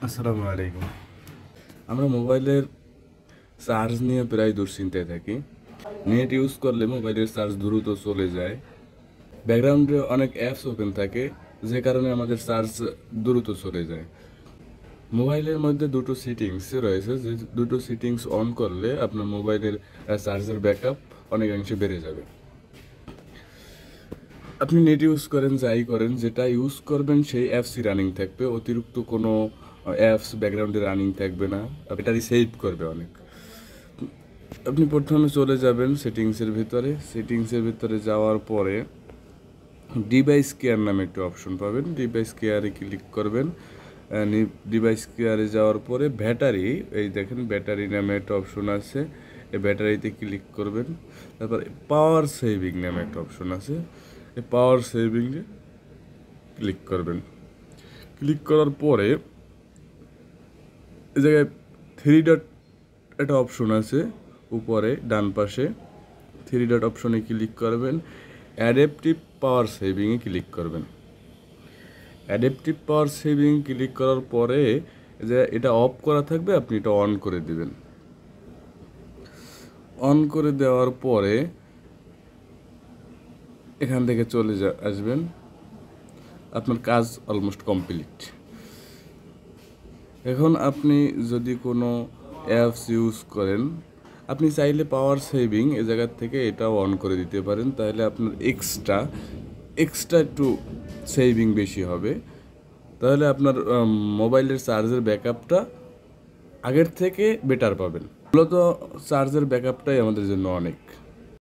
আসসালামু আলাইকুম। আমরা মোবাইলের চার্জ নিয়ে প্রায় দুশ্চিন্তায় থাকি। নেট ইউজ করলে মোবাইলের চার্জ দ্রুত চলে যায়। ব্যাকগ্রাউন্ডে অনেক অ্যাপস ওপেন থাকে, যে কারণে আমাদের চার্জ দ্রুত চলে যায়। মোবাইলের মধ্যে দুটো সেটিংস রয়েছে, যে দুটো সেটিংস অন করলে আপনার মোবাইলের চার্জের ব্যাকআপ অনেকাংশে বেড়ে যাবে। আপনি নেট ইউজ করেন, যাই করেন, যেটা ইউজ করবেন সেই অ্যাপসই রানিং থাকবে। অতিরিক্ত কোনো অ্যাপস ব্যাকগ্রাউন্ডে রানিং থাকবে না। ব্যাটারি সেভ করবে অনেক। আপনি প্রথমে চলে যাবেন সেটিংসের ভিতরে যাওয়ার পরে ডিভাইস কেয়ার নামে একটা অপশন পাবেন। ডিভাইস কেয়ারে ক্লিক করবেন। ডিভাইস কেয়ারে যাওয়ার পরে ব্যাটারি, এই দেখেন ব্যাটারি নামে একটা অপশন আছে, এই ব্যাটারিতে ক্লিক করবেন। তারপরে পাওয়ার সেভিং নামে একটা অপশন আছে, এই পাওয়ার সেভিংয়ে ক্লিক করবেন। ক্লিক করার পরে এই জায়গায় থ্রি ডট একটা অপশন আছে উপরে ডান পাশে, থ্রি ডট অপশনে ক্লিক করবেন। অ্যাডাপটিভ পাওয়ার সেভিংয়ে ক্লিক করবেন। অ্যাডাপটিভ পাওয়ার সেভিং ক্লিক করার পরে যে এটা অফ করা থাকবে, আপনি এটা অন করে দিবেন। অন করে দেওয়ার পরে এখান থেকে চলে আসবেন। আপনার কাজ অলমোস্ট কমপ্লিট। এখন আপনি যদি কোনো অ্যাপস ইউজ করেন, আপনি চাইলে পাওয়ার সেভিং এ জায়গার থেকে এটাও অন করে দিতে পারেন, তাহলে আপনার এক্সট্রা একটু সেভিং বেশি হবে। তাহলে আপনার মোবাইলের চার্জের ব্যাকআপটা আগের থেকে বেটার পাবেন। মূলত চার্জের ব্যাকআপটাই আমাদের জন্য অনেক।